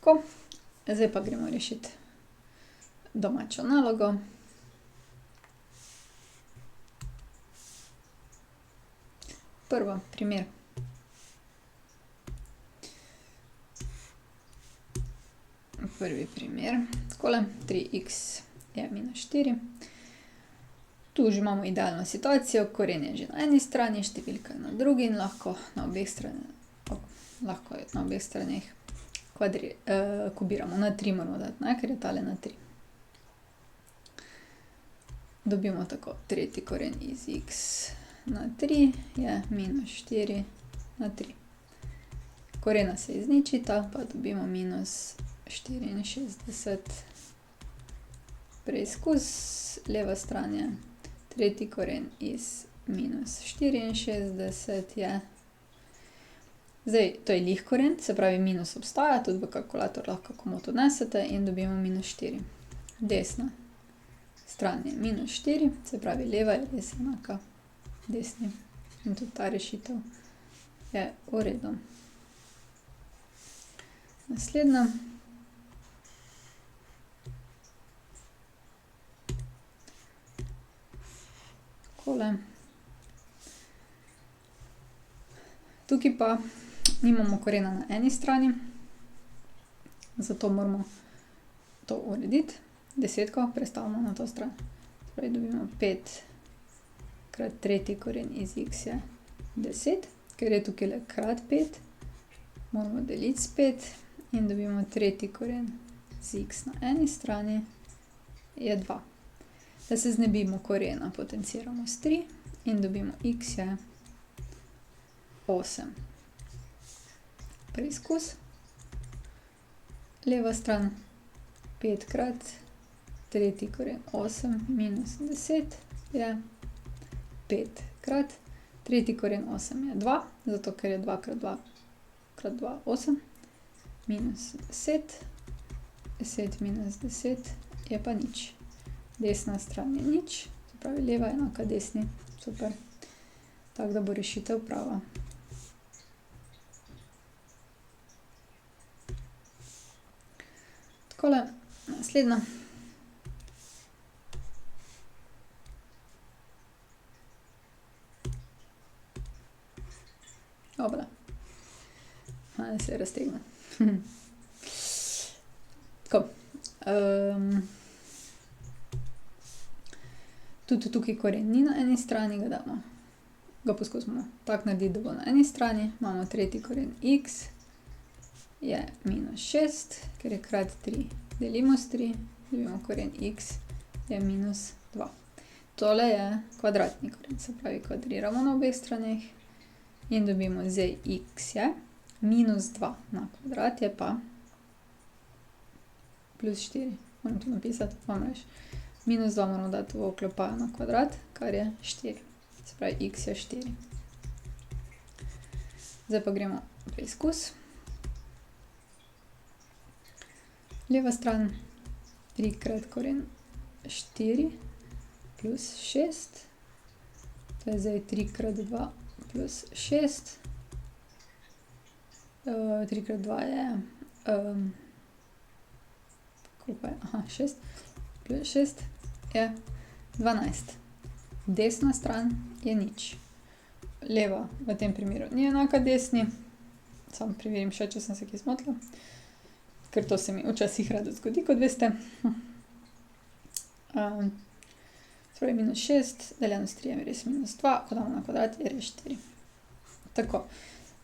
Tako, zdaj pa gremo rešiti domačo nalogo. Prvo, primer. Prvi primer, takole, 3x je minus 4. Tu že imamo idealno situacijo, koren je že na eni strani, številka na drugi in lahko na obeh straneh kubiramo. Na 3 moramo dati, ne, ker je tale na 3. Dobimo tako, tretji koren iz x na 3 je minus 4 na 3. Korena se izničita, pa dobimo minus 64. Preizkus, leva stran je tretji koren iz minus 64 je. Zdaj, to je lih koren, se pravi minus obstaja, tudi v kalkulator lahko komot odnesete in dobimo minus 4. Desna stran je minus 4, se pravi leva je res enaka desni. In tudi ta rešitev je v redu. Naslednja. Takole. Tukaj pa nimamo korena na eni strani, zato moramo to urediti. Desetko prestavimo na to stran. Torej dobimo 5 krat tretji koren iz x je 10, ker je tukaj krat 5, moramo deliti s 5 in dobimo tretji koren z x na eni strani je 2. Da se znebimo korena, potenciramo s 3 in dobimo x je 8. Preizkus. Leva stran 5 krat tretji koren 8 minus 10 je 5 krat tretji koren 8 je 2, zato ker je 2 krat 2 krat 2 8 minus 10, 10 minus 10 je pa nič. Desna stran je nič, se pravi leva je enaka desni, super. Tako da bo rešitev prava. Takole, naslednja. Dobra. Malo se raztegne. Tako. Tudi tukaj koren ni na eni strani, ga damo. Ga poskusimo tako narediti, da bo na eni strani. Imamo tretji koren x je minus 6, ker je krat 3. Delimo s 3, dobimo koren x je minus 2. Tole je kvadratni koren, se pravi kvadriramo na obeh straneh in dobimo zdaj x je minus 2 na kvadrat je pa plus 4. Moram to napisati, vam reči. Minus 2 moramo dati v oklepaju na kvadrat, kar je 4. Se pravi, x je 4. Zdaj pa gremo preizkus. Leva stran 3 krat koren 4 plus 6. To je zdaj 3 krat 2 plus 6. 3 krat 2 je koliko je? Aha, 6. Plus 6 je 12. Desna stran je nič. Leva v tem primeru ni enaka desni. Samo preverim še, če sem se kje zmotila. Ker to se mi včasih rado zgodi, kot veste. Torej minus 6, deljeno s 3 je res minus 2, ko damo na kvadrat je res 4. Tako.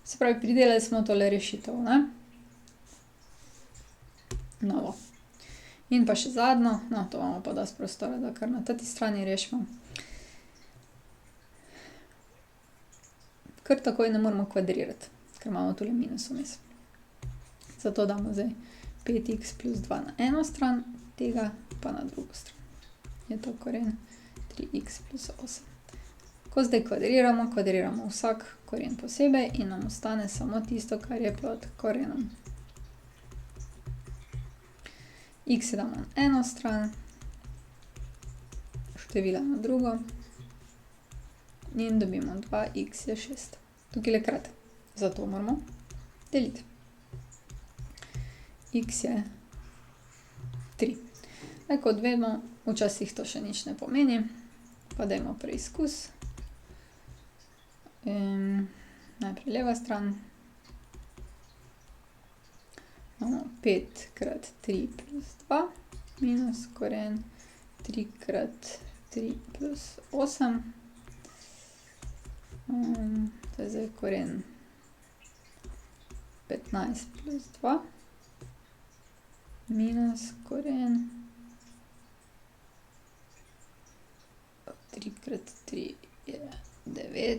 Se pravi, pridelali smo tole rešitev, ne? Novo. In pa še zadnjo, no, to imamo pa dosti prostora, da kar na teti strani rešimo. Kar takoj ne moramo kvadrirati, ker imamo tule minus vmes. Zato damo zdaj 5x plus 2 na eno stran, tega pa na drugo stran. Je to koren 3x plus 8. Ko zdaj kvadriramo vsak koren posebej in nam ostane samo tisto, kar je pod korenom. X damo na eno stran, števila na drugo in dobimo 2x je 6. Tukaj je krat, zato moramo deliti. x je 3. Zdaj, kot vemo, včasih to še nič ne pomeni, pa dajmo preizkus. Najprej leva stran. Imamo 5 krat 3 plus 2 minus koren 3 krat 3 plus 8. To je zdaj koren 15 plus 2 minus koren 3 krat 3 je 9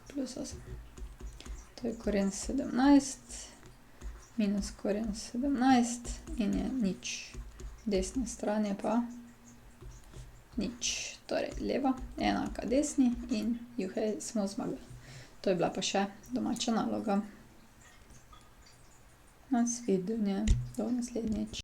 plus 8. To je koren 17 minus koren 17 in je nič. Desna stran je pa nič. Torej leva enaka desni in juhej, smo zmagali. To je bila pa še domača naloga. Nasvidenje, do naslednjič.